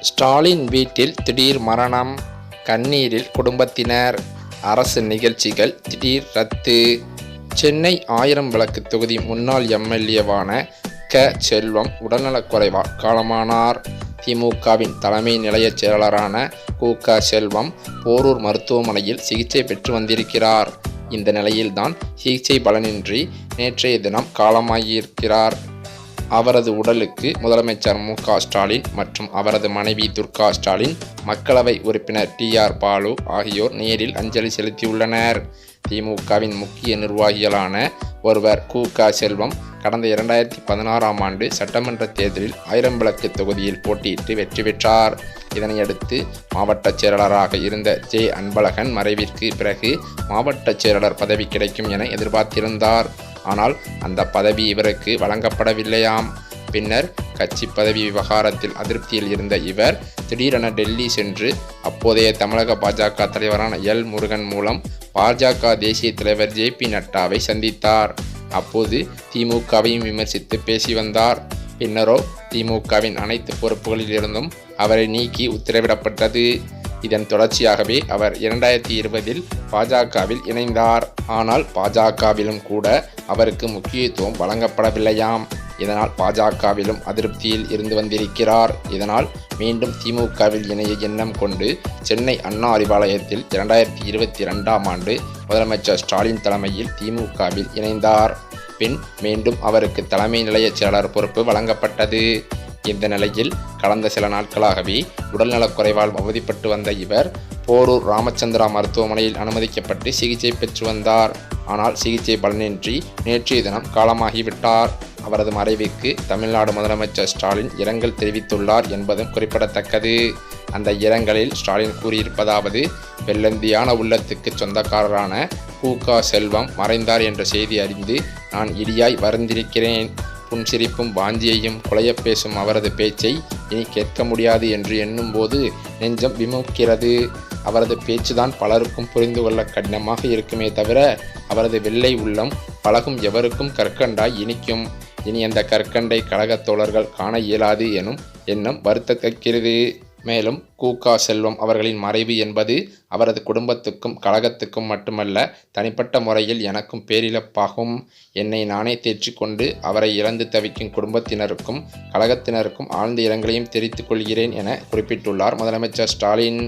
ஸ்டாலின் வீட்டில் திடீர் மரணம், கண்ணீரில் குடும்பத்தினர். அரசு நிகழ்ச்சிகள் திடீர் ரத்து. சென்னை ஆயிரம் விளக்கு தொகுதி முன்னாள் எம்எல்ஏவான க. செல்வம் உடல்நலக்குறைவால் காலமானார். திமுகவின் தலைமை நிலைய செயலாளரான கு. க. செல்வம் போரூர் மருத்துவமனையில் சிகிச்சை பெற்று வந்திருக்கிறார். இந்த நிலையில்தான் சிகிச்சை பலனின்றி நேற்றைய தினம் காலமாகியிருக்கிறார். அவரது உடலுக்கு முதலமைச்சர் மு. க. ஸ்டாலின் மற்றும் அவரது மனைவி துர்கா ஸ்டாலின், மக்களவை உறுப்பினர் டி.ஆர். பாலு ஆகியோர் நேரில் அஞ்சலி செலுத்தியுள்ளனர். திமுகவின் முக்கிய நிர்வாகிகளான ஒருவர் கு. க. செல்வம் கடந்த 2016ஆம் ஆண்டு சட்டமன்ற தேர்தலில் ஆயிரம் விளக்கு தொகுதியில் போட்டியிட்டு வெற்றி பெற்றார். இதனையடுத்து மாவட்ட செயலாளராக இருந்த ஜே. அன்பழகன் மறைவிற்கு பிறகு மாவட்ட செயலாளர் பதவி கிடைக்கும் என எதிர்பார்த்திருந்தார். ஆனால் அந்த பதவி இவருக்கு வழங்கப்படவில்லையாம். பின்னர் கட்சி பதவி விவகாரத்தில் அதிருப்தியில் இருந்த இவர் திடீரென டெல்லி சென்று அப்போதைய தமிழக பாஜக தலைவரான எல். முருகன் மூலம் பாஜக தேசிய தலைவர் ஜே.பி. நட்டாவை சந்தித்தார். அப்போது திமுகவையும் விமர்சித்து பேசி வந்தார். பின்னரோ திமுகவின் அனைத்து பொறுப்புகளில் இருந்தும் அவரை நீக்கி உத்தரவிடப்பட்டது. இதன் தொடர்ச்சியாகவே அவர் 2020இல் பாஜகவில் இணைந்தார். ஆனால் பாஜகவிலும் கூட அவருக்கு முக்கியத்துவம் வழங்கப்படவில்லையாம். இதனால் பாஜகவிலும் அதிருப்தியில் இருந்து வந்திருக்கிறார். இதனால் மீண்டும் திமுகவில் இணைய எண்ணம் கொண்டு சென்னை அண்ணா அறிவாலயத்தில் 2022ஆம் ஆண்டு முதலமைச்சர் ஸ்டாலின் தலைமையில் திமுகவில் இணைந்தார். பின் மீண்டும் அவருக்கு தலைமை நிலைய செயலாளர் பொறுப்பு வழங்கப்பட்டது. இந்த நிலையில் கடந்த சில நாட்களாகவே உடல்நலக்குறைவால் அவதிப்பட்டு வந்த இவர் போரூர் ராமச்சந்திரா மருத்துவமனையில் அனுமதிக்கப்பட்டு சிகிச்சை பெற்று வந்தார். ஆனால் சிகிச்சை பலனின்றி நேற்றைய தினம் காலமாகிவிட்டார். அவரது மறைவுக்கு தமிழ்நாடு முதலமைச்சர் ஸ்டாலின் இரங்கல் தெரிவித்துள்ளார் என்பதும் குறிப்பிடத்தக்கது. அந்த இரங்கலில் ஸ்டாலின் கூறியிருப்பதாவது: வெள்ளந்தியான உள்ளத்துக்கு சொந்தக்காரரான கு. க. செல்வம் மறைந்தார் என்ற செய்தி அறிந்து நான் இடியாய் வருந்திருக்கிறேன். புன்சிரிப்பும் வாஞ்சியையும் குலையப் பேசும் அவரது பேச்சை இனி கேட்க முடியாது என்று எண்ணும்போது நெஞ்சம் விமுக்கிறது. அவரது பேச்சுதான் பலருக்கும் புரிந்து கொள்ள கடினமாக இருக்குமே தவிர, அவரது வெள்ளை உள்ளம் பழகும் எவருக்கும் கற்கண்டாய் இனிக்கும். இனி அந்த கற்கண்டை கழகத் தோழர்கள் காண இயலாது எனும் எண்ணம் வருத்தத்தக்கிறது. மேலும் கு. க. செல்வம் அவர்களின் மறைவு என்பது அவரது குடும்பத்துக்கும் கழகத்துக்கும் மட்டுமல்ல, தனிப்பட்ட முறையில் எனக்கும் பேரிழப்பாகும். என்னை நானே தேற்றிக்கொண்டு அவரை இழந்து தவிக்கும் குடும்பத்தினருக்கும் கழகத்தினருக்கும் ஆழ்ந்த இரங்கலையும் தெரிவித்துக் கொள்கிறேன் என குறிப்பிட்டுள்ளார் முதலமைச்சர் ஸ்டாலின்.